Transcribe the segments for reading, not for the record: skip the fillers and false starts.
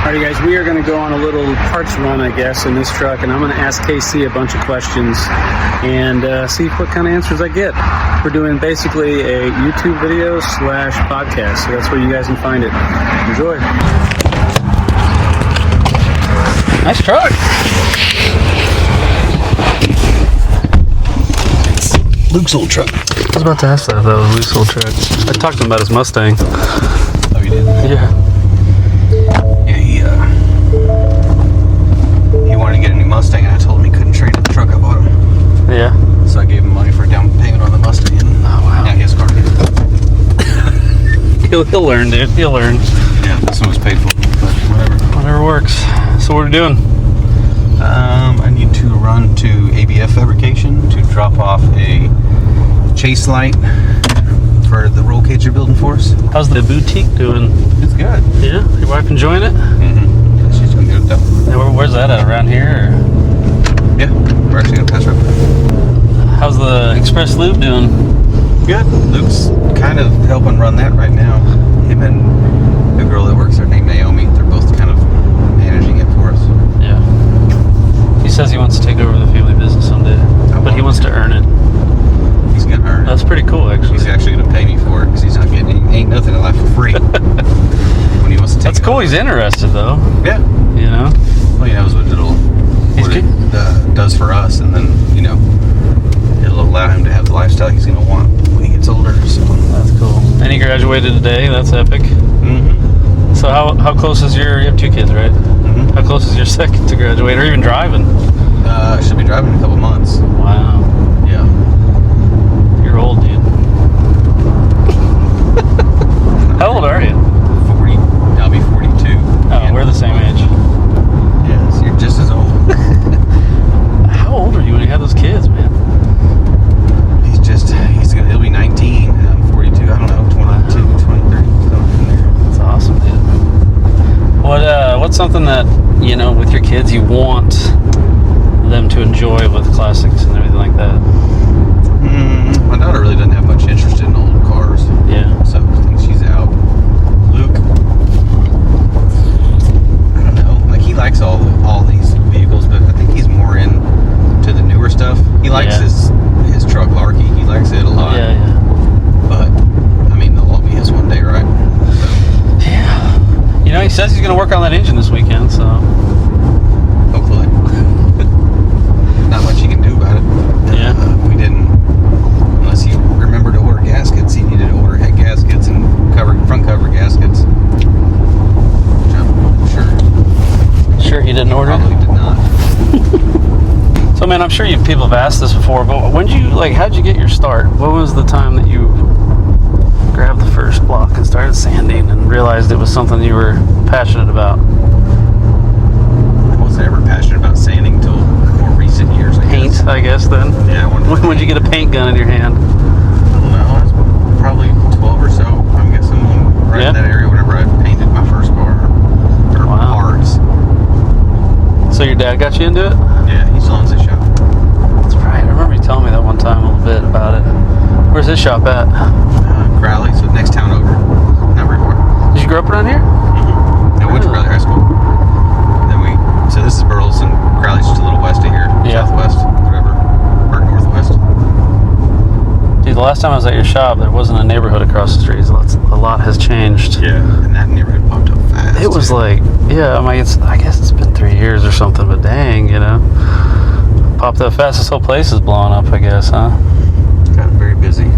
Alright guys, we are going to go on a little parts run, I guess, in this truck, and I'm going to ask KC a bunch of questions and see what kind of answers I get. We're doing basically a YouTube video / podcast, so that's where you guys can find it. Enjoy. Nice truck. It's Luke's old truck. I was about to ask that if that was Luke's old truck. I talked to him about his Mustang. Oh, you did? Yeah. He wanted to get a new Mustang, and I told him he couldn't trade the truck I bought him. Yeah. So I gave him money for a down payment on the Mustang. And oh, wow. Now he has a car. He'll learn, dude. He'll learn. Yeah, this one was paid for, but whatever. Whatever works. So what are we doing? I need to run to ABF Fabrication to drop off a chase light for the roll cage you're building for us. How's the boutique doing? It's good. Yeah? Your wife enjoying it? Mm-hmm. Yeah, she's doing good though. Yeah, where's that at? Around here? Or? Yeah, we're actually gonna pass right by. How's the Express Lube doing? Good. Luke's kind of helping run that right now. Him and the girl that works there named Naomi, they're both kind of managing it for us. Yeah. He says he wants to take over the family business someday, but he wants to earn it. He's gonna earn it. That's pretty cool, actually. He's actually gonna pay me for it because he's not getting ain't nothing in life for free. When he wants to take That's it cool. over. He's interested, though. Yeah. You know? Well, he knows what it does for us, and then, you know, it'll allow him to have the lifestyle he's going to want when he gets older. So That's cool. And he graduated today. That's epic. Mm-hmm. So how close is you have 2 kids, right? Mm-hmm. How close is your second to graduate, or even driving? Should be driving in a couple months. Wow. Yeah. You're old, dude. How old are you? 40. I'll be 42. Oh, we're the same age. Yes, you're just as old. How old are you when you had those kids, man? He'll be 19. I'm 42. I don't know, 22, 23, something in there. That's awesome, dude. What's something that, you know, with your kids you want them to enjoy with classics and everything like that? My daughter really doesn't have much interest in old cars. Yeah. So I think she's out. Luke, I don't know. Like, he likes all these vehicles, but I think he's more into the newer stuff. He likes his truck Larky. He likes it a lot. Yeah. But I mean, they'll all be his one day, right? So. Yeah. You know, he says he's going to work on that engine this weekend, so. Hopefully. Not much you can do about it. Yeah. We didn't, unless he remembered to order gaskets. He needed to order head gaskets and front cover gaskets. Which I'm sure. Sure he didn't order? Probably did not. So, man, I'm sure people have asked this before, but how'd you get your start? What was the time that you grabbed the first block and started sanding and realized it was something you were passionate about? I wasn't ever passionate about sanding until more recent years, I guess. Paint, I guess, then? Yeah, When did you get a paint gun in your hand? I don't know. I was probably 12 or so. I'm guessing right in that area whenever I painted my first car. Or parts. So your dad got you into it? Yeah, he still owns his shop. That's right. I remember you telling me that one time a little bit about it. Where's his shop at? Crowley, so next town over. Not very far. Did you grow up around here? Mm-hmm. I went to Crowley High School. So this is Burleson. Crowley's just a little west of here. Yeah. Southwest, whatever. Or northwest. Dude, the last time I was at your shop, there wasn't a neighborhood across the street. A lot has changed. Yeah, and that neighborhood popped up fast. It was like, I guess it's been 3 years or something, but dang, you know. Popped up fast. This whole place is blowing up, I guess, huh? Got very busy.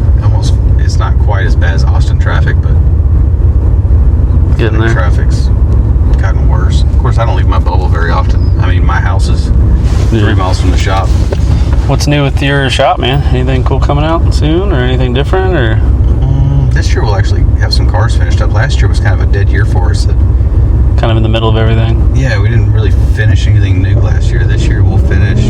It's not quite as bad as Austin traffic, but getting there. Traffic's gotten worse. Of course, I don't leave my bubble very often. I mean, my house is 3 miles from the shop. What's new with your shop, man? Anything cool coming out soon, or anything different, or? This year we'll actually have some cars finished up. Last year was kind of a dead year for us. Kind of in the middle of everything. Yeah, we didn't really finish anything new last year. This year we'll finish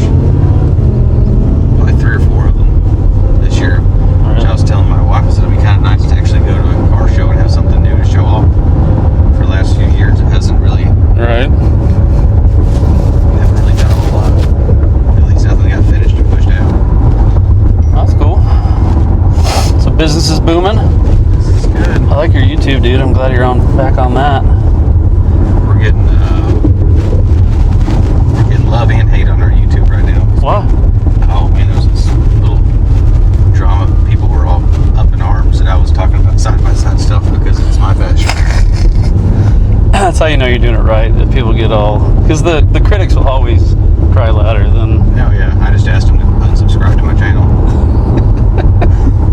probably 3 or 4 of them this year. Right. Which I was telling my wife, I said it'd be kind of nice to actually go to a car show and have something new to show off. For the last few years, it hasn't really. Right. We haven't really done a whole lot. At least nothing got finished and pushed out. That's cool. So business is booming. This is good. I like your YouTube, dude. I'm glad you're back on that. We're getting you know you're doing it right. If people get all, because the critics will always cry louder than. No, yeah. I just asked them to unsubscribe to my channel.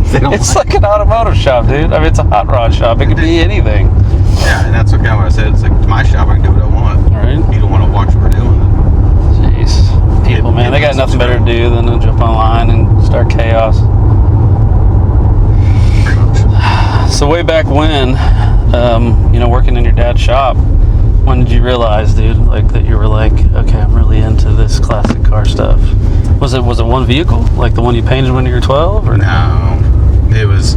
They don't It's like an automotive shop, dude. I mean, it's a hot rod shop. It could be anything. Yeah, and that's what kind of what I said. It's like, to my shop, I can do what I want. All right. You don't want to watch what we're doing. Jeez. People, man, they got nothing better to do than to jump online and start chaos. Pretty much. So way back when, you know, working in your dad's shop, when did you realize, dude, like that you were like, okay, I'm really into this classic car stuff? Was it one vehicle, like the one you painted when you were 12, or no? It was.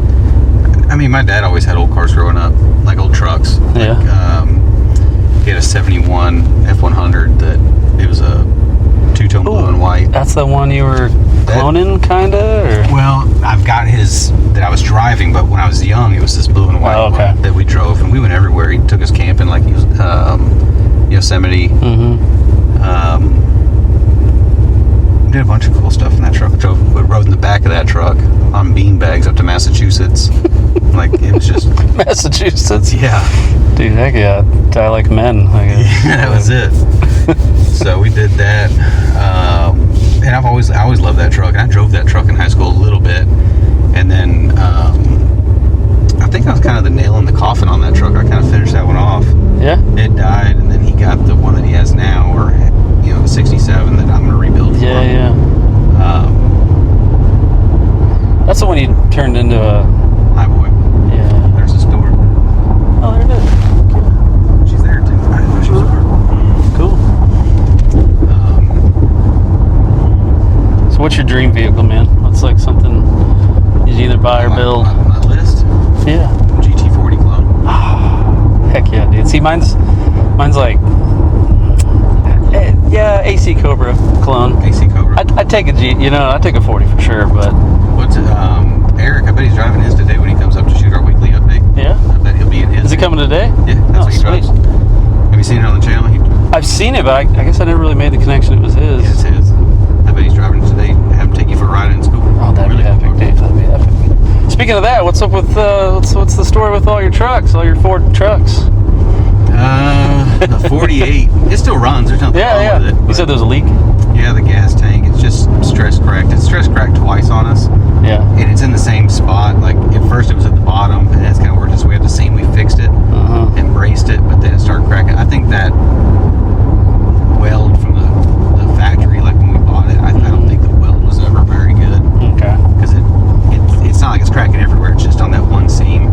I mean, my dad always had old cars growing up, like old trucks. Yeah. Like, he had a '71 F100 that it was a two-tone blue and white. That's the one you were cloning, kinda, or? Well, I've got his that I was driving, but when I was young, it was this blue and white one that we drove, and we went everywhere. He took us camping, like he was Yosemite. Mm-hmm. Did a bunch of cool stuff in that truck. Rode in the back of that truck on bean bags up to Massachusetts. Like, it was just Massachusetts. Yeah, dude, heck yeah, die like men. yeah, that was it. So we did that, and I always loved that truck. And I drove that truck in high school a little bit, and then I think I was kind of the nail in the coffin on that truck. I kind of finished that one off. Yeah. It died, and then he got the one that he has now, or you know, the '67 that I'm gonna rebuild for. Yeah. That's the one you turned into a. Hi, boy. Yeah. There's this door. Oh, there it is. She's there too. I didn't know she was there. Cool. So, what's your dream vehicle, man? What's like something you'd either buy or build? On my list. Yeah. GT40 clone. Heck yeah, dude. See, mine's like, yeah, AC Cobra clone. AC Cobra. I'd take a I'd take a 40 for sure, but. What's it? Eric, I bet he's driving his today when he comes up to shoot our weekly update. Yeah. I bet he'll be in his. Is he coming today? Yeah, that's Oh, what he drives. sweet. Have you seen it on the channel? I've seen it, but I guess I never really made the connection it was his. Yeah, it's his. I bet he's driving today. Have him take you for a ride in school. Oh, that'd be epic, Dave. That'd be epic. Speaking of that, what's up with what's the story with all your trucks, all your Ford trucks? The 48. It still runs. There's nothing wrong with it. You said there was a leak? Yeah, the gas tank. It's just stress cracked. It's stress cracked twice on us. Yeah. And it's in the same spot. Like, at first it was at the bottom, and it's kind of worked its way up the seam. We fixed it and braced it, but then it started cracking. I think that weld from the factory, like when we bought it, I don't think the weld was ever very good. Okay. Because it's not like it's cracking everywhere. It's just on that one seam.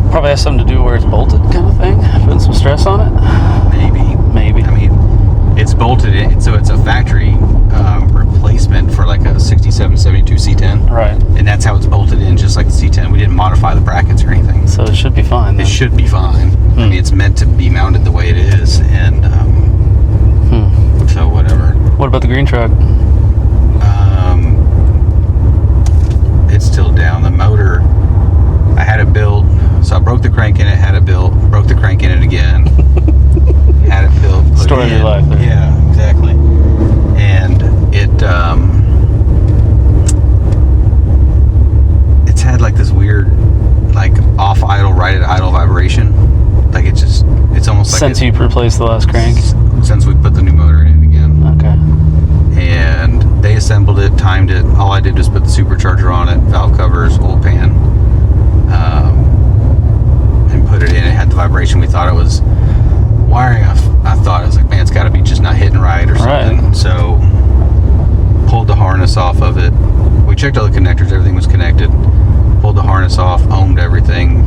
Probably has something to do where it's bolted, kind of thing. Putting some stress on it. Maybe. I mean, it's bolted in, so it's a factory replacement for like a 67, 72 C10. Right. And that's how it's bolted in, just like the C10. We didn't modify the brackets or anything. So it should be fine. Then. It should be fine. I mean, it's meant to be mounted the way it is, and so whatever. What about the green truck? It's still down. The motor, I had it built, so I broke the crank in it, had it built, broke the crank in it again, had it built, put Story of your life there. Yeah, exactly. And it's had like this weird, like off idle, right at idle vibration. Like it's almost like since you replaced the last crank. Since we put the new motor in it again. Okay. And they assembled it, timed it. All I did was put the supercharger on it, valve covers, oil pan, and put it in. It had the vibration. We thought it was wiring. I thought it was like, man, it's got to be just not hitting right or something. Right. So pulled the harness off of it. We checked all the connectors. Everything was connected. Pulled the harness off, ohmed everything,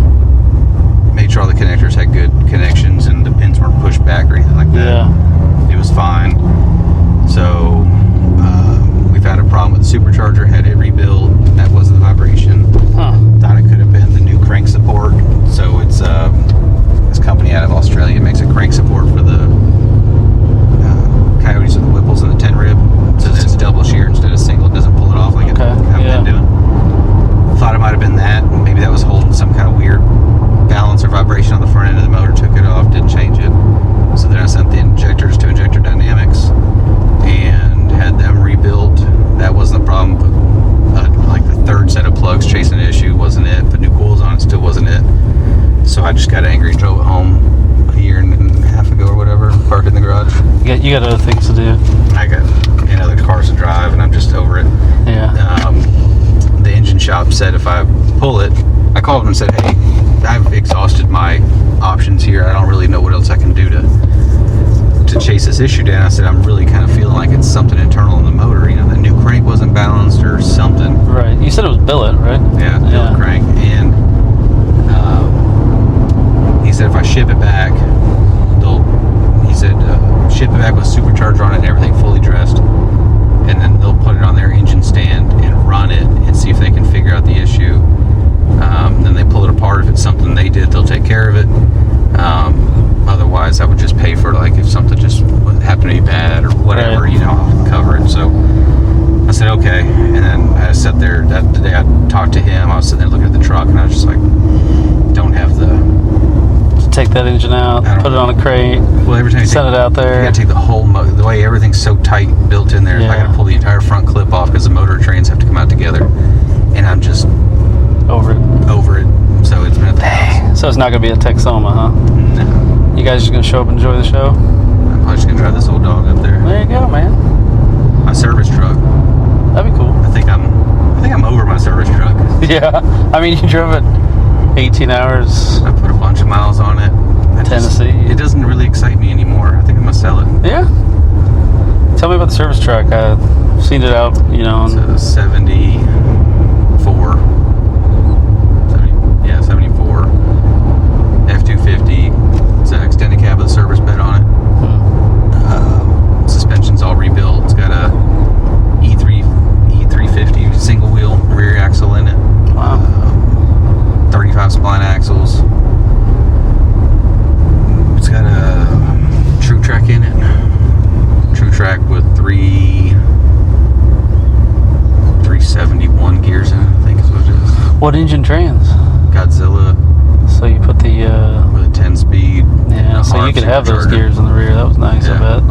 made sure all the connectors had good connections and the pins weren't pushed back or anything like that. Yeah. It was fine. So we've had a problem with the supercharger, had it rebuilt. That wasn't the vibration. Thought it could have been the new crank support. So it's this company out of Australia makes a crank support for the Coyotes and the Whipples and the 10 rib. So that it's double shear instead of single. It doesn't pull it off like it have been doing. Thought it might have been that. Maybe that was holding some kind of weird balance or vibration on the front end of the motor. Took it You got other things to do. I got other cars to drive, and I'm just over it. Yeah. The engine shop said if I pull it, I called them and said, hey, I've exhausted my options here. I don't really know what else I can do to chase this issue down. I said, I'm really kind of feeling like it's something internal in the motor. You know, the new crank wasn't balanced or something. Right. You said it was billet, right? Yeah, billet crank. And he said if I ship it back, ship it back with supercharger on it and everything fully dressed, and then they'll put it on their engine stand and run it and see if they can figure out the issue. Then they pull it apart. If it's something they did, they'll take care of it. Otherwise, I would just pay for, like, if something just happened to be bad or whatever, right. you know, I'll cover it. So I said, okay. And then I sat there, the day I talked to him, I was sitting there looking at the truck, and I was just like, don't have the... Take that engine out, put it on a crate, well, every time you send it out there. You gotta take the whole the way everything's so tight built in there. Yeah. I gotta pull the entire front clip off because the motor trains have to come out together, and I'm just over it. So it's been at the house. So it's not gonna be a Texoma, huh? No. You guys just gonna show up and enjoy the show? I'm probably just gonna drive this old dog up there. There you go, man. My service truck. That'd be cool. I think I'm over my service truck. Yeah. I mean, you drove it 18 hours. I put a bunch of miles on it. Tennessee. It doesn't really excite me anymore. I think I'm gonna sell it. Yeah. Tell me about the service truck. I've seen it out, you know. It's a 74. 74. F250. It's an extended cab with a service bed on it. Suspension's all rebuilt. It's got a E350 single wheel rear axle in it. Wow. 35 spline axles. It's got a True Track in it. True Track with 371 gears in it, I think is what it is. What engine trans? Godzilla So you put the with a 10-speed. yeah, so you could have those gears in the rear. That was nice, Yeah. I bet.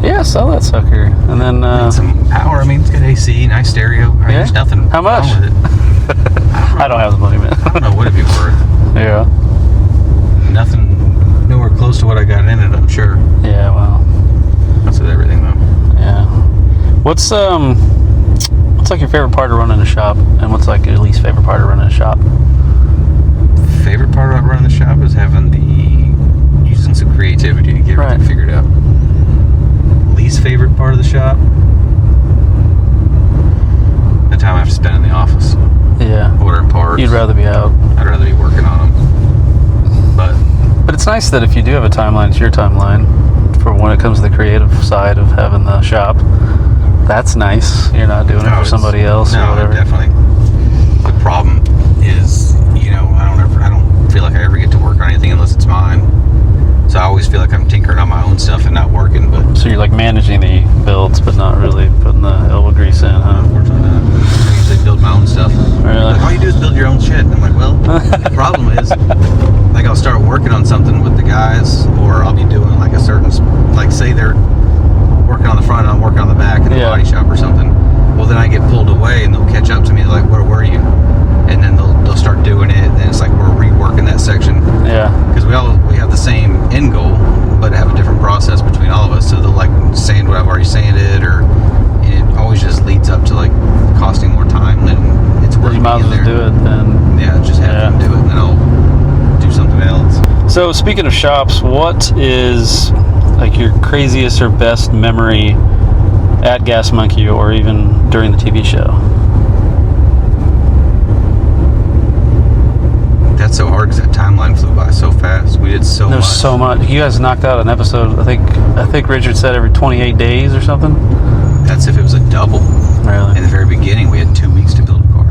Yeah, sell that sucker. And then some power. I mean, it's got AC, nice stereo. I mean, Yeah? there's nothing How much? wrong with it. I don't have the money, man. I don't know what it'd be worth. Yeah. Nothing, nowhere close to what I got in it, I'm sure. Yeah, well. That's with everything, though. Yeah. What's like your favorite part of running a shop, and what's like your least favorite part of running a shop? Favorite part about running the shop is using some creativity to get everything figured out. Least favorite part of the shop? The time I have to spend in the office. Yeah. Ordering parts. You'd rather be out. I'd rather be working on them. But it's nice that if you do have a timeline, it's your timeline for when it comes to the creative side of having the shop. That's nice. You're not doing it for somebody else or whatever. Definitely. The problem is, you know, I don't feel like I ever get to work on anything unless it's mine. So I always feel like I'm tinkering on my own stuff and not working. But so you're like managing the builds, but not really putting the elbow grease in, huh? Unfortunately, I usually build my own stuff. Really? Like, all you do is build your own shit. And I'm like, well, the problem is, like, I'll start working on something with the guys, or I'll be doing like a certain, like, say they're working on the front and I'm working on the back in the body shop or something. Well, then I get pulled away and they'll catch up to me. They're like, where were you? And then they'll start doing it, and it's like we're reworking that section. Yeah. Because we have the same end goal, but have a different process between all of us. So they'll like sand what I've already sanded, and it always just leads up to like costing more time than it's worth. You might as well do it then. Yeah, just have them do it, and then I'll do something else. So speaking of shops, what is like your craziest or best memory at Gas Monkey or even during the TV show? That's so hard because that timeline flew by so fast. We did so much. There's so much. You guys knocked out an episode, I think Richard said every 28 days or something? That's if it was a double. Really? In the very beginning, we had 2 weeks to build a car.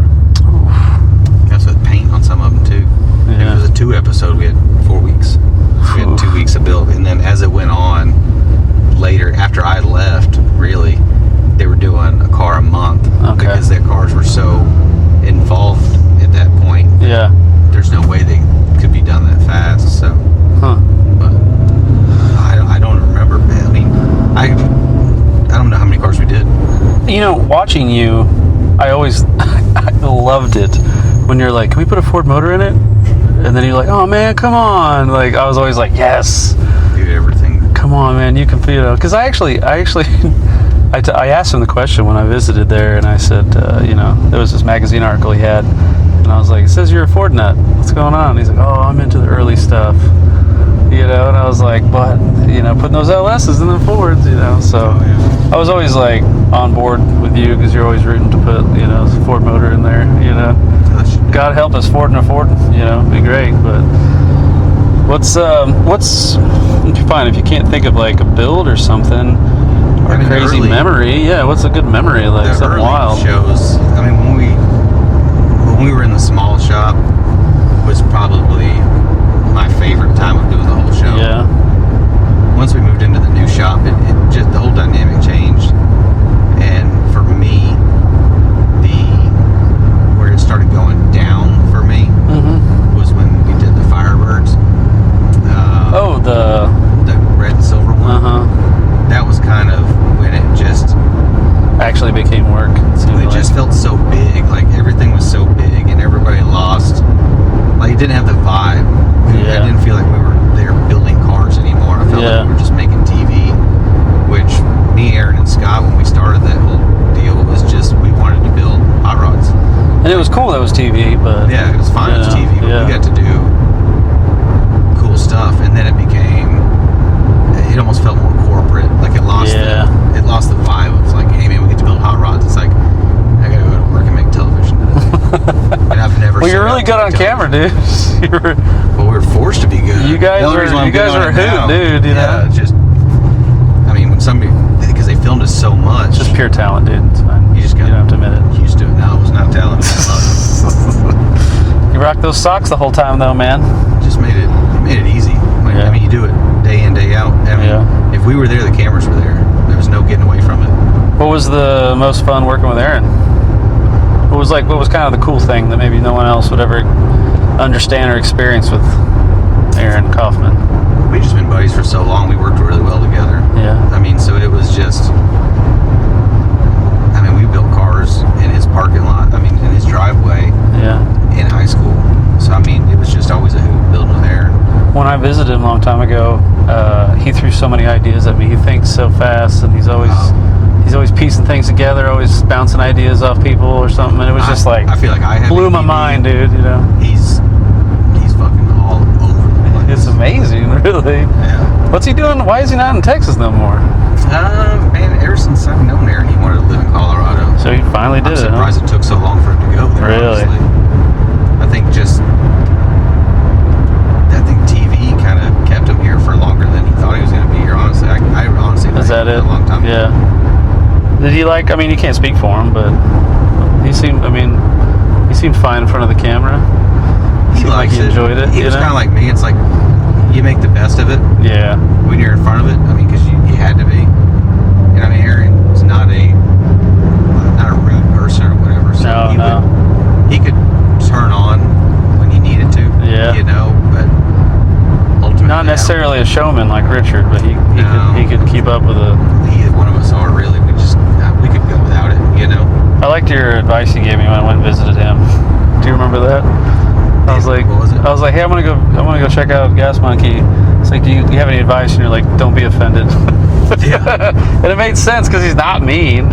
That's with paint on some of them, too. Yeah. If it was a 2 episode, we had 4 weeks. We had 2 weeks to build. And then as it went on, later, after I left, really, they were doing a car a month. Okay. Because their cars were so involved at that point. Yeah. There's no way they could be done that fast. So, Huh. but I don't remember. I mean, I don't know how many cars we did. You know, watching you, I always I loved it when you're like, can we put a Ford motor in it? And then you're like, oh man, come on. Like, I was always like, yes. Dude, everything. come on, man, you can, because I actually I asked him the question when I visited there, and I said, there was this magazine article he had, and I was like, it says you're a Ford nut. What's going on? And he's like, oh, I'm into the early stuff, and I was like, but, putting those LSs in the Fords, so I was always like on board with you because you're always rooting to put, a Ford motor in there, God help us, Ford and a Ford, be great, but what's if you find, if you can't think of like a build or something, or a crazy memory, what's a good memory, like the something early wild? Shows, I mean, when we were in the small shop was probably my favorite time of doing the whole show. Yeah. Once we moved into the new shop, it just, the whole dynamic changed. And for me, where it started going down for me was when we did the Firebirds. The red and silver one. That was kind of when it just actually became work. It just felt so big, like everything was so big and everybody lost, like it didn't have the vibe. I didn't feel like we were there building cars anymore. I felt like we were just making TV, which me, Aaron, and Scott, when we started that whole deal, was just, we wanted to build hot rods. And it was cool that it was TV, but yeah, it was fine as TV, but we got to do cool stuff, and then it almost felt more corporate, like it lost the vibe of like, hey man, we get to build hot rods. It's like, I gotta go to work and make television today. And I've never well, you're really good on camera, dude. Well, we were forced to be good. You guys were a hoot, dude, just, I mean, when somebody, because they filmed us so much. It's just pure talent, dude. It's fine. You don't have to admit it. Used to it. No, it was not talent. You rocked those socks the whole time, though, man. Just made it easy. Like, I mean, you do it day in, day out. I mean, if we were there, the cameras were there. There was no getting away from it. What was the most fun working with Aaron? What was kind of the cool thing that maybe no one else would ever understand or experience with Aaron Kaufman? We've just been buddies for so long. We worked really well together. Yeah. I mean, so it was just, I mean, we built cars in his parking lot. I mean, in his driveway. Yeah. In high school. So, I mean, it was just always a hoot building with Aaron. When I visited him a long time ago, he threw so many ideas at me. He thinks so fast, and he's always piecing things together, always bouncing ideas off people or something. And it was just like, I feel like blew my mind, dude. He's fucking all over the place. It's amazing, really. Yeah. What's he doing? Why is he not in Texas no more? Man, ever since I've known Aaron, he wanted to live in Colorado. So he finally did it. I'm surprised it took so long for him to go there. Really? Honestly. I think TV kind of kept him here for longer than he thought he was going to be here. Honestly, I honestly is that it? A long time. Yeah. Did he like? I mean, you can't speak for him, but he seemed fine in front of the camera. He likes like he enjoyed it. He was kind of like me. It's like you make the best of it. Yeah. When you're in front of it, I mean, because you had to be. And I mean, Aaron was not a rude person or whatever. So he could turn on when he needed to. Yeah. But ultimately, not necessarily a showman like Richard, but he could keep up with it. Either one of us are really. We could go without it. I liked your advice you gave me when I went and visited him. Do you remember that? I was like, what was it? I was like, hey, I'm gonna go check out Gas Monkey. It's like, do you have any advice? And you're like, don't be offended. Yeah. And it made sense because he's not mean.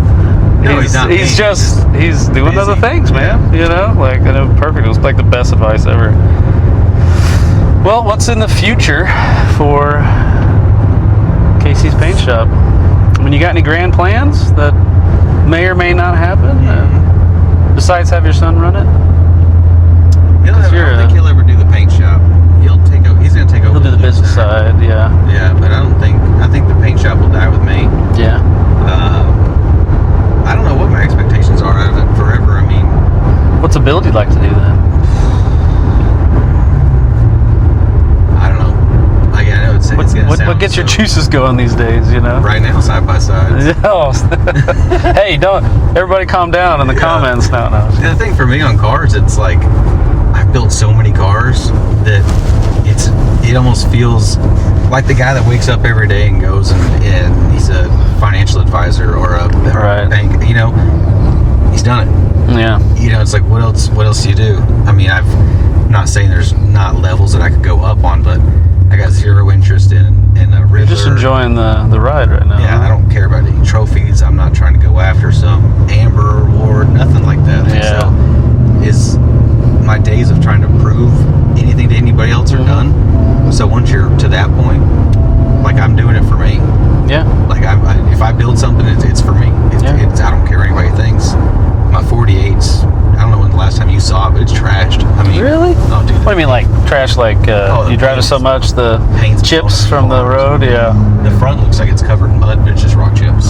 No, he's not mean. He's doing other things, man. Like, and it was perfect. It was like the best advice ever. Well, what's in the future for Casey's Paint Shop? I mean, you got any grand plans that may or may not happen? Besides have your son run it? I don't think he'll ever do the paint shop. He's going to take over. He'll do the business side, yeah. Yeah, but I think the paint shop will die with me. Yeah. I don't know what my expectations are out of it forever. I mean, what's a build you'd like to do then? I don't know. Like, I know it's going to sound what gets your juices going these days, Right now, side by side. Hey, don't everybody calm down in the comments now. The thing for me on cars, it's like I've built so many cars that it almost feels like the guy that wakes up every day and goes and he's a financial advisor or a bank. He's done it. Yeah. It's like what else do you do? I mean, I'm not saying there's not levels that I could go up on, but I got zero interest in a river. You're just enjoying the ride right now. Yeah, I don't care about any trophies. I'm not trying to go after some Amber award, nothing like that. Yeah. So, is my days of trying to prove anything to anybody else are done. So once you're to that point, like I'm doing it for me. Yeah. Like if I build something, it's for me. It's I don't care what anybody thinks. My 48s. I don't know when the last time you saw it, but it's trashed. I mean, Really? Oh, dude. What do you mean, like trash? Like you drive it so much, the Paint's chips blowing from the road? Yeah. The front looks like it's covered in mud, but it's just rock chips.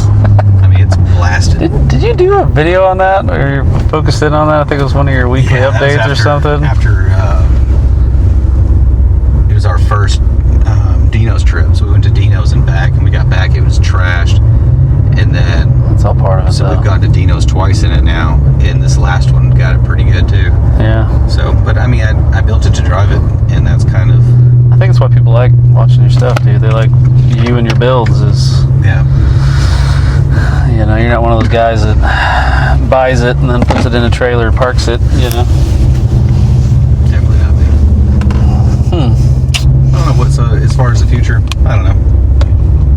I mean, it's blasted. Did you do a video on that, or you focused in on that? I think it was one of your weekly Yeah, that was updates or something. After it was our first Dino's trip, so we went to Dino's and back, and we got back, it was trashed, and then It's all part of it. so though. we've gone to Dino's twice in it now, and this last one got it pretty good too. Yeah. So, but I mean, I built it to drive it, and that's kind of I think it's why people like watching your stuff, dude. They like you and your builds. Is yeah. you know, you're not one of those guys that buys it and then puts it in a trailer, parks it. You know. Definitely not me. I don't know what's as far as the future. I don't know.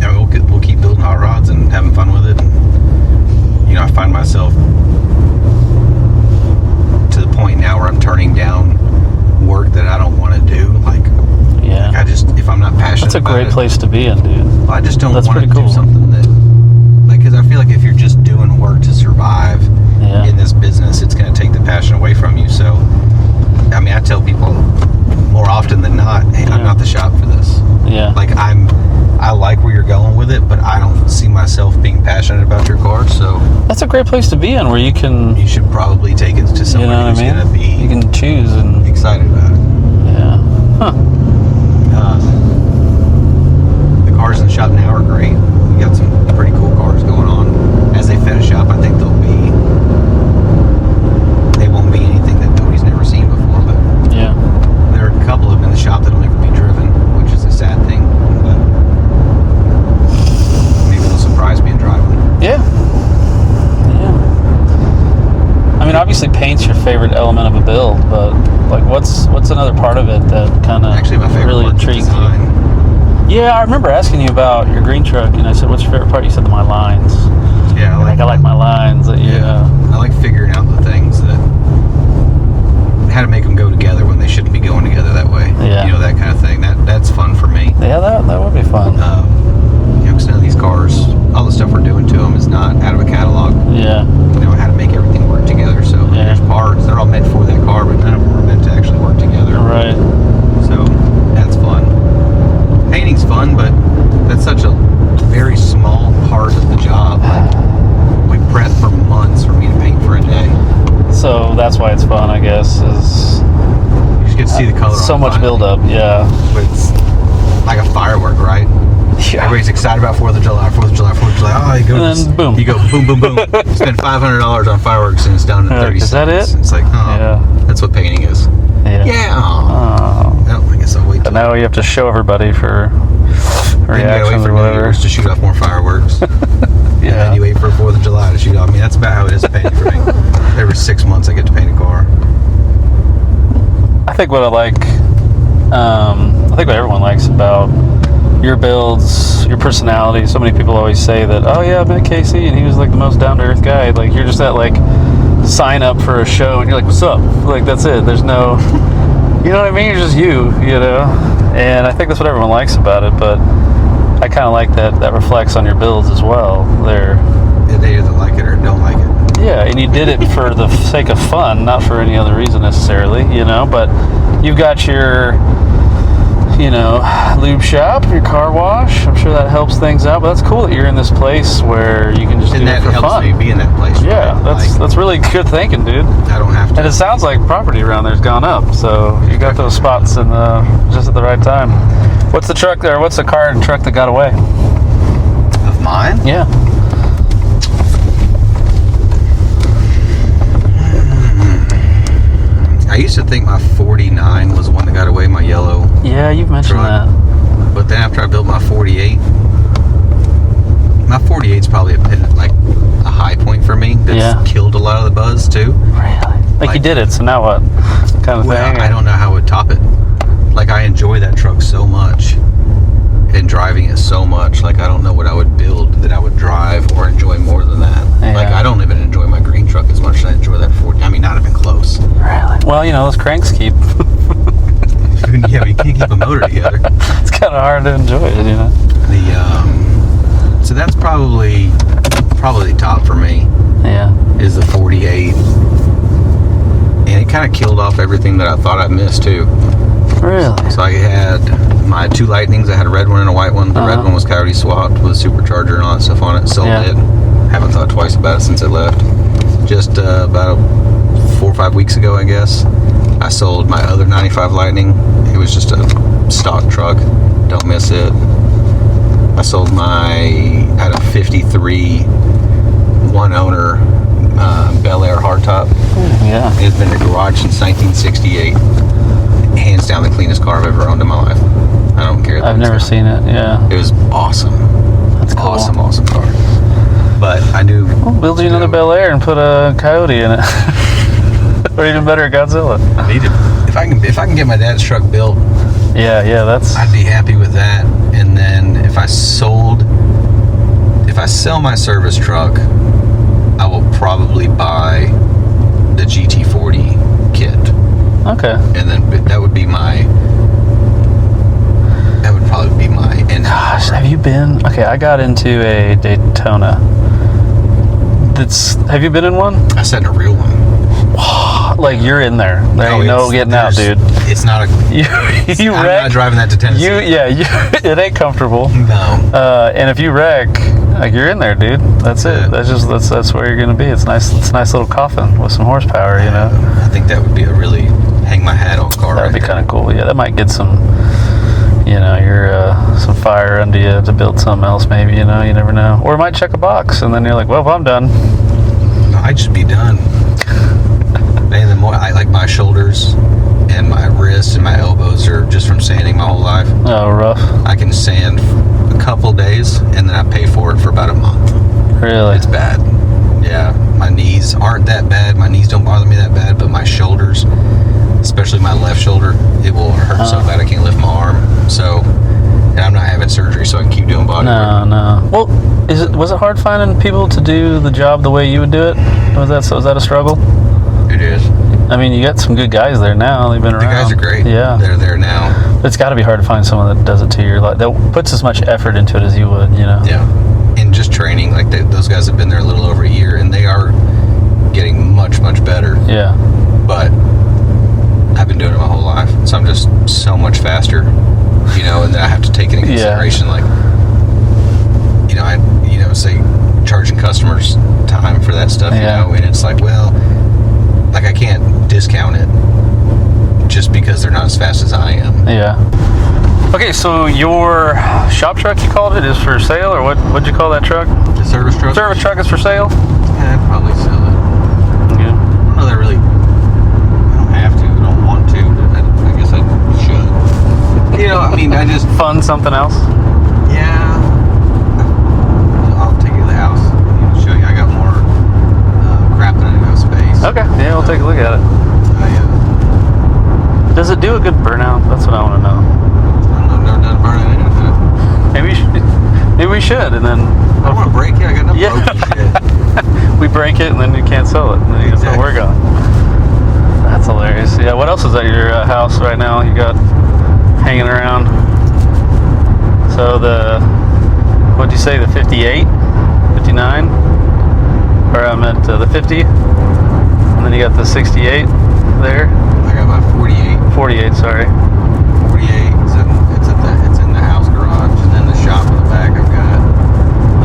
I mean, we'll keep building hot rods and having fun with it. And, you know, I find myself to the point now where I'm turning down work that I don't want to do. Like Yeah. I just, if I'm not passionate, That's a about great it, place to be in, dude. I just don't That's want to pretty do cool. something that, like, because I feel like if you're just doing work to survive Yeah. in this business, it's going to take the passion away from you. So, I mean, I tell people more often than not, hey, I'm Yeah. not the shop for this. Yeah. Like, I like where you're going with it, but I don't see myself being passionate about your car. So, That's a great place to be in, where you can, you should probably take it to you somebody know what I who's mean? going to be You can choose and excited about it. yeah. Huh. The cars in the shop now are great. We got some pretty cool cars going on. As they finish up, I think they won't be anything that nobody's never seen before, but Yeah. there are a couple of them in the shop that'll never be driven, which is a sad thing, but maybe they'll surprise me and drive them. Yeah. Yeah. I mean, obviously paint's your favorite element of a build, but like what's another part of it that kind of Actually, my favorite really part's the intrigues you? design. Yeah, I remember asking you about your green truck, and I said, "What's your favorite part?" You said, "My lines." Yeah, I like my lines. That I like figuring out the things that how to make them go together when they shouldn't be going together that way. Yeah. You know, that kind of thing. That's fun for me. Yeah, that would be fun. You know, because none of these cars, all the stuff we're doing to them is not out of a catalog. Yeah. You know, how to make everything work together. So Yeah. there's parts, they're all meant for that car, but none of them are meant to actually work together. Right. So that's fun. Painting's fun, but that's such a very small part of the job. Like, we prep for months for me to paint for a day. So that's why it's fun, I guess. Is You just get to see the color. so on much finally. build-up. Yeah. But it's like a firework, right? Yeah. Everybody's excited about 4th of July, 4th of July, 4th of July. Oh, you go, And then boom. You go boom, boom, boom. Spend $500 on fireworks and it's done in 30 Is that seconds. it? It's like, oh, Yeah. that's what painting is. Yeah. Yeah. Oh. Oh, I guess I'll wait But till now you have to show everybody for then you gotta wait reactions for or New whatever. Year's to shoot off more fireworks. And then you wait for 4th of July to shoot off. I mean, that's about how it is painting for me. Every 6 months I get to paint a car. I think what I like, I think what everyone likes about your builds, your personality. So many people always say that, oh yeah, I met Casey and he was like the most down to earth guy. Like you're just that like sign up for a show and you're like, what's up? Like that's it. There's no, you know what I mean? You're just you know? And I think that's what everyone likes about it. But I kind of like that reflects on your builds as well. They either like it or don't like it. Yeah, and you did it for the sake of fun, not for any other reason necessarily, you know, but you've got your, you know, lube shop, your car wash. I'm sure that helps things out, but that's cool that you're in this place where you can just And do that it for helps fun. me be in that place. Yeah, right? that's really good thinking, dude. I don't have to. And it sounds like property around there's gone up, so you got those spots in just at the right time. What's the truck there? What's the car and truck that got away? Of mine? Yeah. I used to think my 49 was the one that got away, my yellow. Yeah, you've mentioned Truck. that. But then after I built my 48, my 48's probably a high point for me. That's Yeah. killed a lot of the buzz too. Really? Like you did it, so now what? Kind of Well, thing? I don't know how I would top it. Like I enjoy that truck so much, been driving it so much. Like, I don't know what I would build that I would drive or enjoy more than that. Yeah. Like, I don't even enjoy my green truck as much as I enjoy that 40. I mean, not even close. Really? Well, you know, those cranks keep. Yeah, but you can't keep a motor together. It's kind of hard to enjoy it, you know. So that's probably top for me. Yeah. Is the 48, and it kind of killed off everything that I thought I'd miss too. Really? So I had my 2 Lightnings. I had a red one and a white one. The red one was coyote swapped with a supercharger and all that stuff on it. Sold it. Haven't thought twice about it since it left. Just about 4 or 5 weeks ago, I guess, I sold my other 95 Lightning. It was just a stock truck. Don't miss it. I sold I had a 53 one owner Bel Air hardtop. Yeah. It's been in the garage since 1968. Hands down the cleanest car I've ever owned in my life. I don't care. I've never seen it. Yeah. It was awesome. That's cool. Awesome car. But I knew. Well, build you another Bel Air and put a coyote in it. Or even better, Godzilla. If I can get my dad's truck built. Yeah, that's. I'd be happy with that. And then if I sell my service truck, I will probably buy the GT40 kit. Okay. And then that would probably be my end. Gosh, have you been? Okay, I got into a Daytona. Have you been in one? I sat in a real one. Like, you're in there. There ain't no getting out, dude. It's not a. You I'm wreck. not driving that to Tennessee. It ain't comfortable. No. And if you wreck, like, you're in there, dude. That's it. That's where you're gonna be. It's nice. It's a nice little coffin with some horsepower, you know. I think that would be a really hang my hat on car. That'd be kind of cool. Yeah, that might get some. You know, some fire under you to build something else. Maybe, you know. You never know. Or it might check a box, and then you're like, well, I'm done. No, I'd just be done. And the more I like my shoulders and my wrists and my elbows are just from sanding my whole life. Oh, rough. I can sand a couple days and then I pay for it for about a month. Really? It's bad. Yeah, my knees aren't that bad. My knees don't bother me that bad, but my shoulders, especially my left shoulder, it will hurt so bad I can't lift my arm. So, and I'm not having surgery, so I can keep doing body work. No. Well, was it hard finding people to do the job the way you would do it? Was that a struggle? It is. I mean, you got some good guys there now. They've been around. The guys are great. Yeah. They're there now. But it's got to be hard to find someone that does it to you. Like, that puts as much effort into it as you would, you know? Yeah. And just training. Like, those guys have been there a little over a year, and they are getting much, much better. Yeah. But I've been doing it my whole life, so I'm just so much faster, you know, and then I have to take into consideration, like, you know, say charging customers time for that stuff, you know, and it's like, well, like, I can't discount it just because they're not as fast as I am. Yeah. Okay, so your shop truck, you called it, is for sale, or what'd you call that truck? The service truck? Service truck is for sale? Yeah, I'd probably sell it. Yeah. I don't know that really. I don't have to. I don't want to, but I guess I should. You know, I mean, I just. Fund something else? Yeah. I'll take you to the house and show you. I got more crap than enough space. Okay, yeah, we'll take a look at it. Does it do a good burnout? That's what I want to know. I've never done burnout in it. Maybe we should, and then. I want to break it. I got enough broken shit. We break it, and then you can't sell it. And then you get we're gone. That's hilarious. Yeah, what else is at your house right now you got hanging around? So what'd you say, the 58? 59? Or I meant the 50? And then you got the 68 there? I got my 48. 48, sorry. 48, it's in the house garage. And then the shop in the back, I've got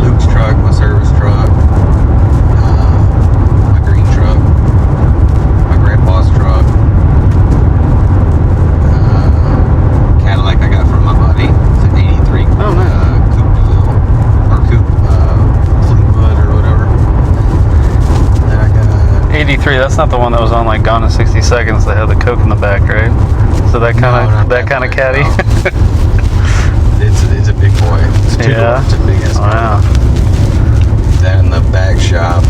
Luke's truck, my service truck, my green truck, my grandpa's truck, Cadillac I got from my buddy. It's an 83 Coupe DeVille, or Coupe Fleetwood or whatever. Then I got 83, that's not the one that was on like Gone in 60 Seconds that had the Coke in the back, right? So that kind of caddy. No. It's a big boy. It's two doors. It's a big ass car. Wow. Then in the back shop,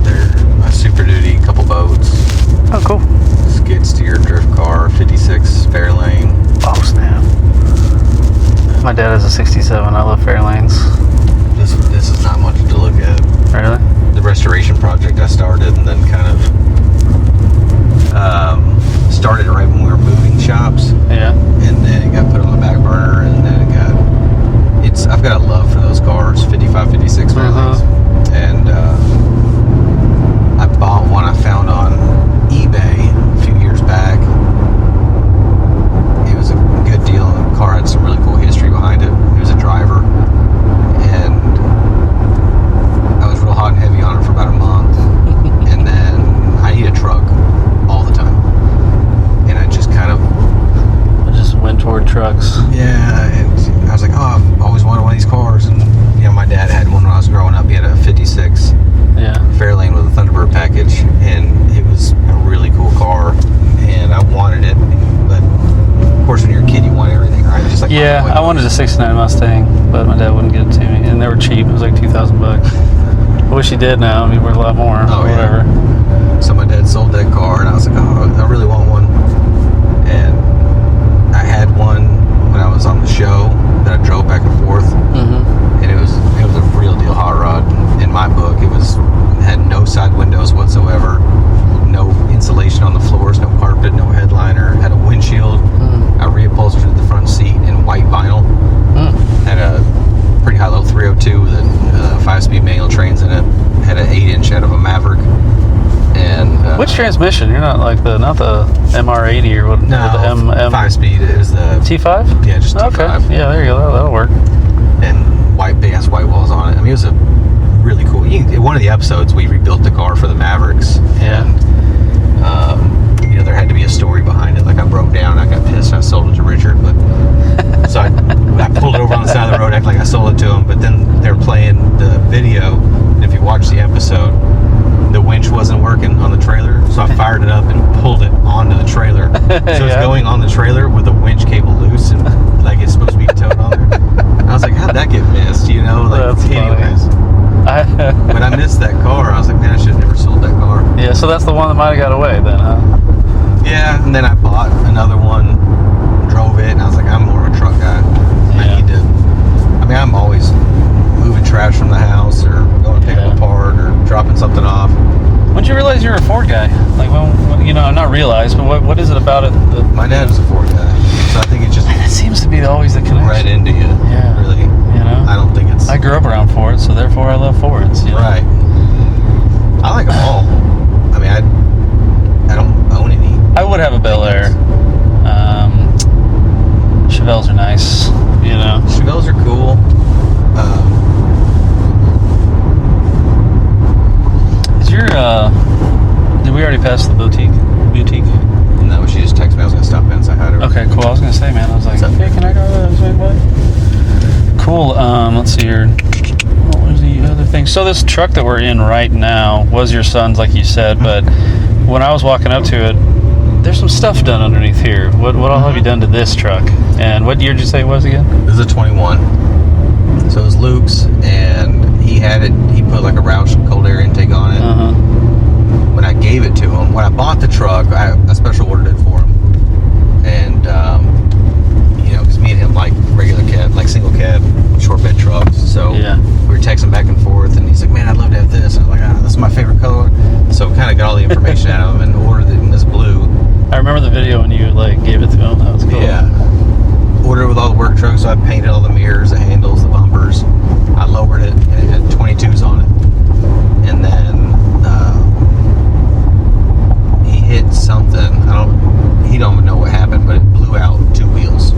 there my Super Duty, couple boats. Oh, cool. Skid steer drift car, 56 spare lane. Oh, snap. My dad has a 67. I love Fairlanes. This is not much to look at. Really? The restoration project I started, and then kind of started right when we were moving shops. Yeah. And then it got put on the back burner, and then I've got a love for those cars, 55, 56 Fairlanes. And I bought one I found on eBay a few years back. It was a good deal. The car had some really cool history behind it. It was a driver, and I was real hot and heavy on it for about a month. And then I need a truck all the time, and I just kind of went toward trucks. Yeah, and I was like, oh, I've always wanted one of these cars. And my dad had one when I was growing up. He had a 56 Fairlane with a Thunderbird package, and it was a really cool car, and I wanted it. But of course, when you're a kid, you want everything, right? Just like I wanted a 69 Mustang, but my dad wouldn't give it to me, and they were cheap. It was like $2,000. I wish he did now. I mean, worth a lot more. Oh, whatever. Yeah. So my dad sold that car, and I was like, oh, I really want one. And I had one when I was on the show that I drove back and forth, and it was a real deal hot rod. In my book, had no side windows whatsoever, no insulation on the floors, no carpet, no headliner, had a windshield. I reupholstered the front seat in white vinyl. Had a pretty high low 302 with a 5-speed manual trains in it. Had an 8-inch out of a Maverick. And which transmission? You're not like not the MR80 or what? No, the M 5-speed. It was the T5. Yeah, just T5. Okay. Yeah, there you go. That'll work. And big ass white walls on it. I mean, it was a really cool. In one of the episodes, we rebuilt the car for the Mavericks, and there had to be a story behind it. Like, I broke down, I got pissed, and I sold it to Richard. But so I pulled it over on the side of the road, acting like I sold it to him. But then they were playing the video, and if you watch the episode, the winch wasn't working on the trailer, so I fired it up and pulled it onto the trailer. So it's going on the trailer with the winch cable loose, and like it's supposed to be towed on there. And I was like, how'd that get missed? That's anyways. But I missed that car. I was like, man, I should have never sold that car. Yeah, so that's the one that might have got away then, huh? Yeah, and then I bought another one, drove it, and I was like, I'm more of a truck guy. I'm always moving trash from the house, or going to pick up a part, or dropping something off. When did you realize you were a Ford guy? Like, when not realize, but what is it about it? My dad was a Ford guy, so I think it just... It seems to be always the connection. Right into you. Yeah. Really. I don't think it's... I grew up around Fords, so therefore I love Fords. Right. I like them all. I mean, I don't own any. I would have a Bel Air. Chevelles are nice, Chevelles are cool. Is your, did we already pass the boutique? No, she just texted me. I was going to stop in, so I had her. Okay, cool. I was going to say, man, I was like, hey, can I go this way, buddy? Cool. Let's see here. What was the other thing? So this truck that we're in right now was your son's, like you said, but when I was walking up to it, there's some stuff done underneath here. What all have you done to this truck? And what year did you say it was again? This is a 21. So it was Luke's, and he put like a Roush cold air intake on it. When I gave it to him, when I bought the truck, I special ordered it for him. And, because me and him like regular cab, like single cab, short bed trucks. So we were texting back and forth, and he's like, man, I'd love to have this. And I was like, this is my favorite color. So kind of got all the information out of him and ordered it in this blue. I remember the video when you gave it to him. That was cool. Yeah. Ordered it with all the work trucks, so I painted all the mirrors, the handles, the bumpers. I lowered it, and it had 22s on it. And then he hit something. He don't even know what happened, but it blew out 2 wheels,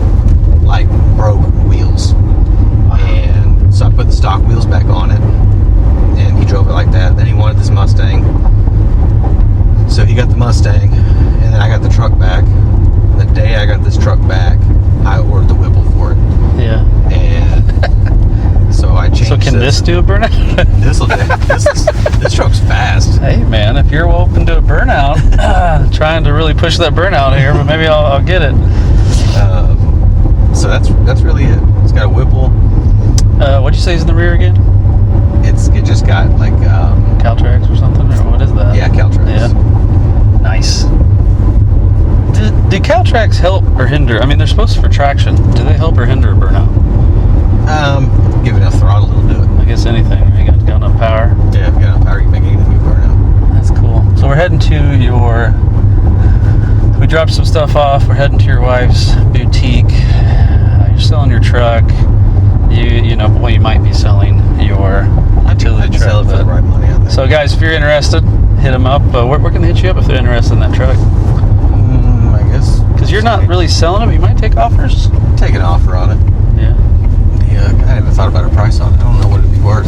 like broke wheels. And so I put the stock wheels back on it, and he drove it like that. Then he wanted this Mustang, so he got the Mustang, and then I got the truck back. The day I got this truck back, I ordered the Whipple for it. Yeah. And so I changed. So can this do a burnout? This'll do. This truck's fast. Hey man, if you're open to a burnout, trying to really push that burnout here, but maybe I'll get it. So that's really it. It's got a Whipple. What'd you say is in the rear again? It just got like Caltrax or something, or what is that? Yeah, Caltrax. Yeah. Nice. Do Caltrax help or hinder? I mean, they're supposed to for traction. Do they help or hinder a burnout? dropped some stuff off. We're heading to your wife's boutique. You're selling your truck. You know, well, you might be selling your utility truck. Sell it for the right money, I think. So, guys, if you're interested, hit them up. Where can they hit you up if they're interested in that truck? I guess. Because you're not really selling them. You might take offers. Take an offer on it. Yeah. Yeah, I haven't thought about a price on it. I don't know what it'd be worth.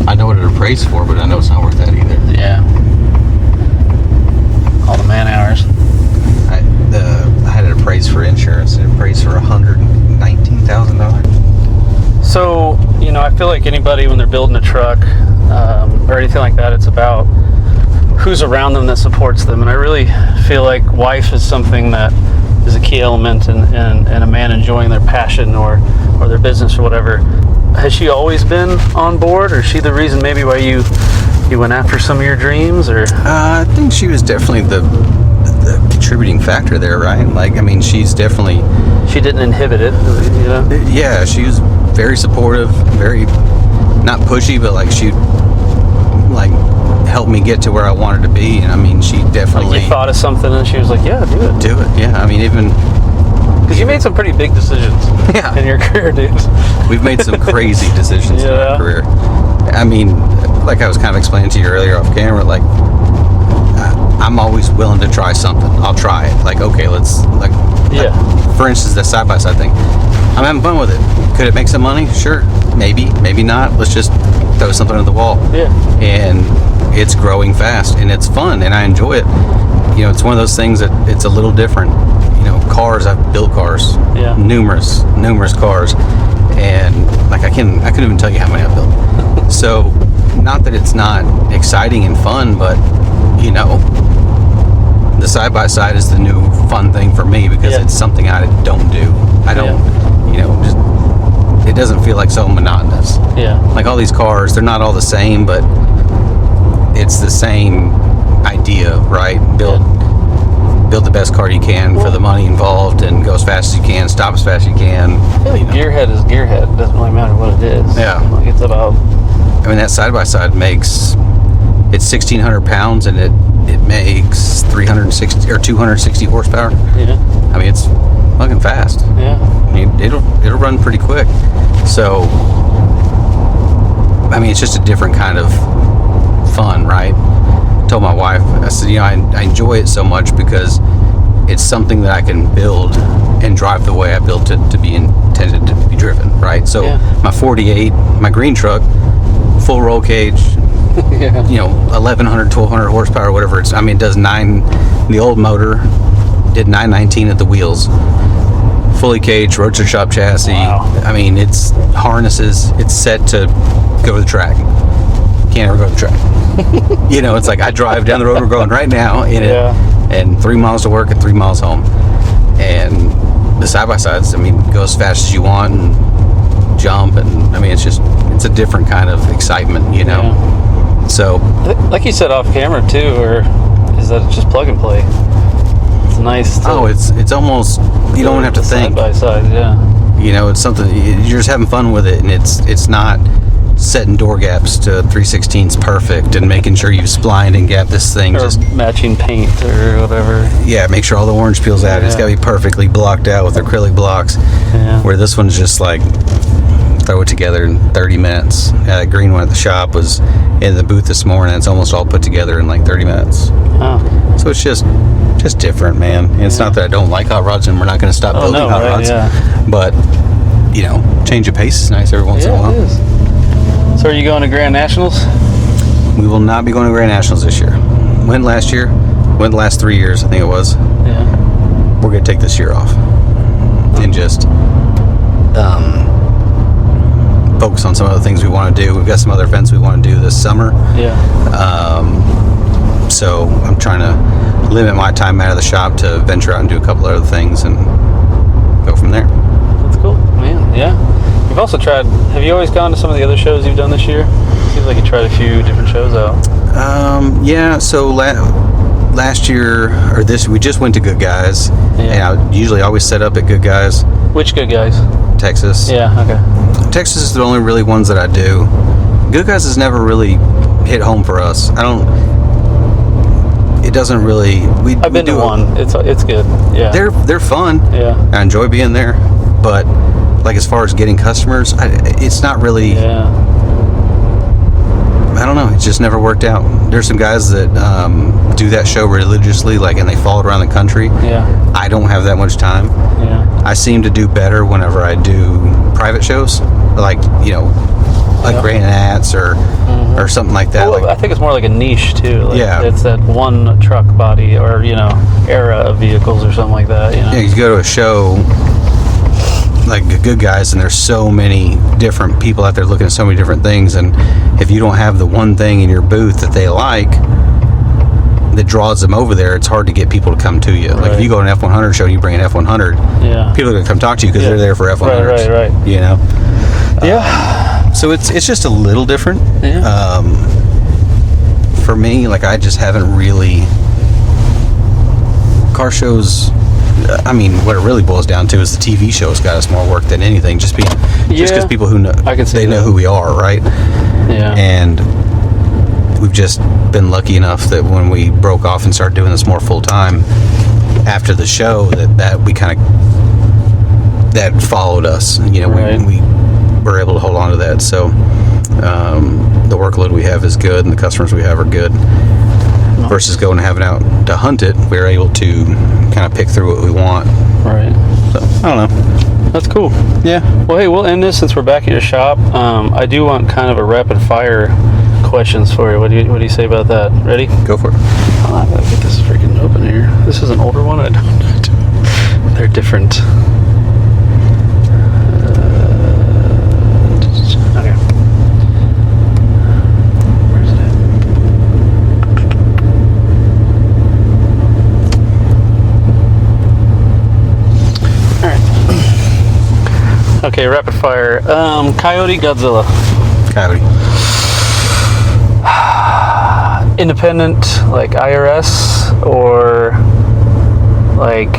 I know what it appraised for, but I know it's not worth that either. Yeah. All the man hours. I had it appraised for insurance, and it appraised for $119,000. So, you know, I feel like anybody, when they're building a truck or anything like that, it's about who's around them that supports them. And I really feel like wife is something that is a key element in a man enjoying their passion or their business or whatever. Has she always been on board, or is she the reason maybe why you went after some of your dreams? Or I think she was definitely the contributing factor there, right? Like, I mean, she's definitely... She didn't inhibit it, you know? Yeah, she was very supportive, very, not pushy, but like she'd like help me get to where I wanted to be. And I mean, she definitely... Like you thought of something and she was like, yeah, do it. Do it, yeah. I mean, even... Because you made some pretty big decisions in your career, dude. We've made some crazy decisions in our career. I mean, like I was kind of explaining to you earlier off camera, like, I'm always willing to try something. I'll try it. Like, okay, let's, like, for instance, that side-by-side thing. I'm having fun with it. Could it make some money? Sure. Maybe not. Let's just throw something at the wall. Yeah. And it's growing fast, and it's fun, and I enjoy it. You know, it's one of those things that it's a little different. You know, cars, I've built cars. Yeah. Numerous cars. And, like, I couldn't even tell you how many I've built. So, not that it's not exciting and fun, but, you know, the side-by-side is the new fun thing for me because it's something I don't do. I don't, you know, just, it doesn't feel like so monotonous. Yeah. Like all these cars, they're not all the same, but it's the same idea, right? Build the best car you can for the money involved and go as fast as you can, stop as fast as you can. I feel like gearhead is gearhead. It doesn't really matter what it is. Yeah. Like it's about... I mean, that side-by-side makes... It's 1,600 pounds and it makes 360 or 260 horsepower. Yeah. I mean, it's fucking fast. Yeah. I mean, it'll run pretty quick. So, I mean, it's just a different kind of fun, right? I told my wife, I said, you know, I enjoy it so much because it's something that I can build and drive the way I built it to be intended to be driven, right? So my 48, my green truck, full roll cage, you know, 1,100, 1,200 horsepower, whatever it's, I mean, it does the old motor did 919 at the wheels, fully caged, roadster shop chassis. Wow. I mean, it's harnesses, it's set to go to the track. Can't ever go to the track. You know, it's like I drive down the road we're going right now in it, and 3 miles to work and 3 miles home. And the side-by-sides, I mean, go as fast as you want and jump, and I mean, it's a different kind of excitement, you know. Yeah. So, like you said off camera too, or is that it's just plug and play? It's nice. It's almost, you don't have to think. Side by side, yeah. You know, it's something, you're just having fun with it, and it's not setting door gaps to 3/16 perfect and making sure you splined and gap this thing, or just matching paint or whatever. Yeah, make sure all the orange peels out. It's got to be perfectly blocked out with acrylic blocks. Yeah. Where this one's just like throw it together in 30 minutes. The green one at the shop was in the booth this morning. It's almost all put together in like 30 minutes. Oh. So it's just different, man. And it's not that I don't like hot rods, and we're not going to stop building hot rods. Yeah. But, you know, change of pace is nice every once in a while. It is. So are you going to Grand Nationals? We will not be going to Grand Nationals this year. Went last year. Went the last 3 years, I think it was. Yeah. We're going to take this year off. And just focus on some other things we want to do. We've got some other events we want to do this summer. Yeah. So I'm trying to limit my time out of the shop to venture out and do a couple other things and go from there. That's cool, man. Yeah. You've also tried, have you always gone to some of the other shows you've done this year? It seems like you tried a few different shows out. Yeah, so last year, or this, we just went to Good Guys. Yeah. And I usually always set up at Good Guys. Which Good Guys? Texas. Yeah, okay. Texas is the only really ones that I do. Good Guys has never really hit home for us. it doesn't really. I've been to one. It's good. Yeah. They're fun. Yeah. I enjoy being there, but like as far as getting customers, it's not really. Yeah. I don't know. It just never worked out. There's some guys that do that show religiously, and they follow it around the country. Yeah. I don't have that much time. Yeah. I seem to do better whenever I do private shows, like Grand Nats or something like that. Well, I think it's more like a niche too. Like Yeah. It's that one truck body or era of vehicles or something like that. Yeah, you go to a show like Good Guys, and there's so many different people out there looking at so many different things, and if you don't have the one thing in your booth that they like that draws them over there, it's hard to get people to come to you. Like if you go to an F100 show and you bring an F100, people are going to come talk to you because they're there for F100s. Right. Yeah. So it's just a little different. Yeah. For me, I just haven't really car shows. I mean, what it really boils down to is the TV show's got us more work than anything. Just because people who know, know who we are, right? Yeah. And we've just been lucky enough that when we broke off and started doing this more full time after the show, that we kind of that followed us. We were able to hold on to that. So the workload we have is good, and the customers we have are good. Versus going and having out to hunt it, we're able to kind of pick through what we want. Right. So, I don't know. That's cool. Yeah. Well, hey, we'll end this since we're back at your shop. I do want kind of a rapid fire questions for you. What do you say about that? Ready? Go for it. Oh, I gotta get this freaking open here. This is an older one. They're different. Okay. Where's it at? All right. Okay, rapid fire. Coyote, Godzilla. Coyote. Independent, like IRS, or like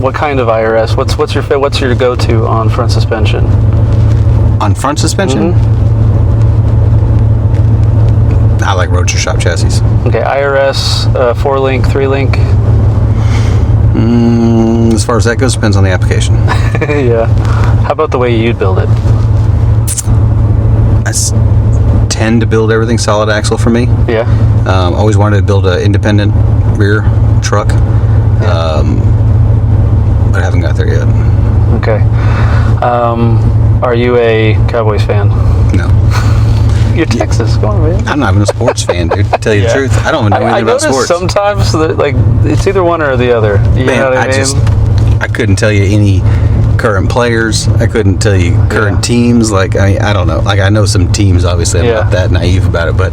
what kind of IRS? What's your go-to on front suspension? On front suspension? I like Roadster Shop chassis. Okay, IRS, 4-link, 3-link. As far as that goes, depends on the application. Yeah. How about the way you'd build it? I tend to build everything solid axle for me. Yeah. Always wanted to build an independent rear truck, but I haven't got there yet. Okay. Are you a Cowboys fan? No. You're Texas. Go on, man. I'm not even a sports fan, dude. To tell you the truth, I don't even know anything about sports. Sometimes that, it's either one or the other. You know what I mean? I couldn't tell you any current players. I couldn't tell you current teams. I don't know. I know some teams. Obviously, I'm not that naive about it, but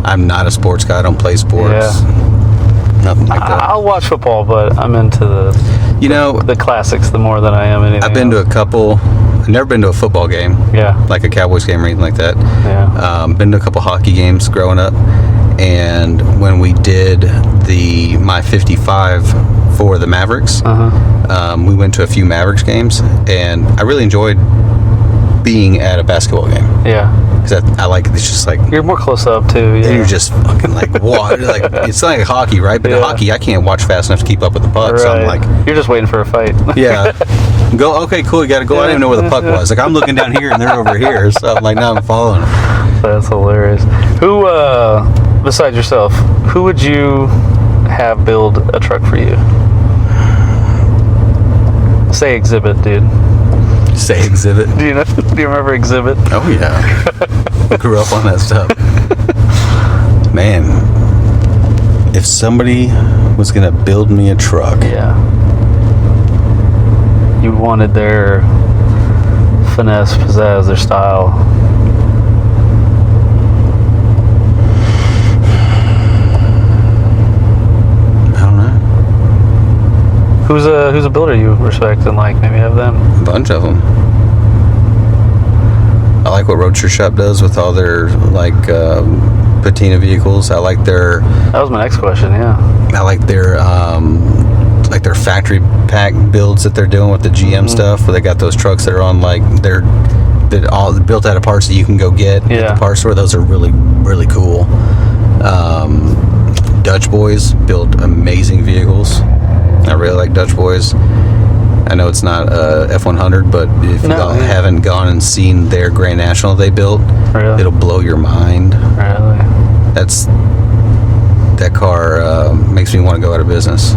I'm not a sports guy. I don't play sports. Yeah. Nothing like that. I'll watch football, but I'm into the classics the more than I am anything. I've been to a couple. I've never been to a football game. Yeah. Like a Cowboys game or anything like that. Yeah. Been to a couple hockey games growing up, and when we did my 55 for the Mavericks, we went to a few Mavericks games, and I really enjoyed being at a basketball game. Yeah. Because I like it's just like you're more close up too. Yeah. And you're just fucking it's like hockey, right? But in hockey, I can't watch fast enough to keep up with the puck. Right. So I'm like, you're just waiting for a fight. Yeah. Go. Okay, cool. You got to go. I didn't even know where the puck was. I'm looking down here and they're over here. So I'm like, now I'm following them. That's hilarious. Who, besides yourself, who would you have build a truck for you? Say Exhibit, dude. Say Exhibit. Do you remember Exhibit? Oh yeah. I grew up on that stuff. Man, if somebody was gonna build me a truck, you wanted their finesse, pizzazz, their style. I don't know. Who's a builder you respect and like? Maybe have them. A bunch of them. I like what Roadster Shop does with all their patina vehicles. I like their. That was my next question. Yeah. I like their their factory pack builds that they're doing with the GM stuff, where they got those trucks that are on they're all built out of parts that you can go get at the parts store. Those are really, really cool. Dutch boys build amazing vehicles. I really like Dutch boys. I know it's not F100, but if you haven't gone and seen their Grand National they built, Really? it'll blow your mind. Really? That car makes me want to go out of business.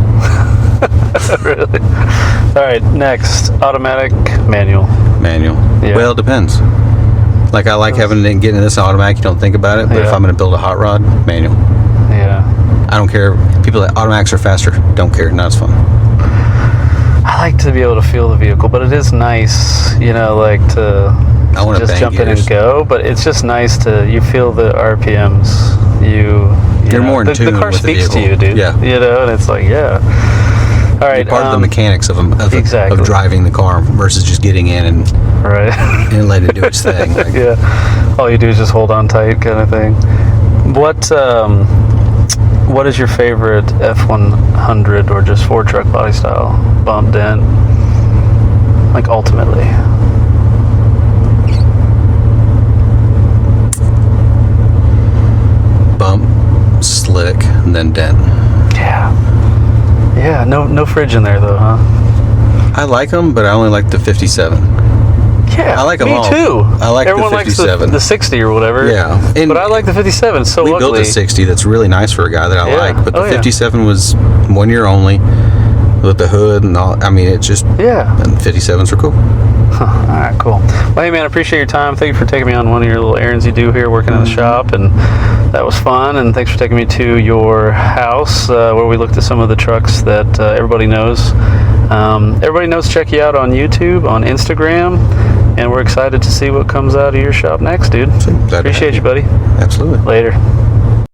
Really? All right, next, automatic, manual. Manual. Yeah. Well, it depends. Like I like getting into this automatic. You don't think about it, but if I'm going to build a hot rod, manual. Yeah. I don't care. People that automatics are faster. Don't care. Not as fun. I like to be able to feel the vehicle, but it is nice, like to just jump in and go. But it's just nice you feel the RPMs. You're more in tune the car with the speaks to vehicle. you, dude. Yeah. And it's like, yeah. All right. You're part of the mechanics of driving the car versus just getting in and and letting it do its thing. Like, yeah. All you do is just hold on tight, kind of thing. What is your favorite F100 or just Ford truck body style? Bump, dent, like ultimately. Bump, slick, and then dent. Yeah. Yeah. No fridge in there though, huh? I like them, but I only like the 57. Yeah, I like them all. Me too. I like Everyone the 57. likes the 60 or whatever. Yeah. But I like the 57. So we built a 60 that's really nice for a guy that I like. But the 57 was 1 year only with the hood and all. I mean, it just... Yeah. And 57s are cool. All right, cool. Well, hey, man, I appreciate your time. Thank you for taking me on one of your little errands you do here working in the shop. And that was fun. And thanks for taking me to your house where we looked at some of the trucks that everybody knows. Everybody knows to check you out on YouTube, on Instagram. And we're excited to see what comes out of your shop next, dude. Appreciate you, buddy. Absolutely. Later.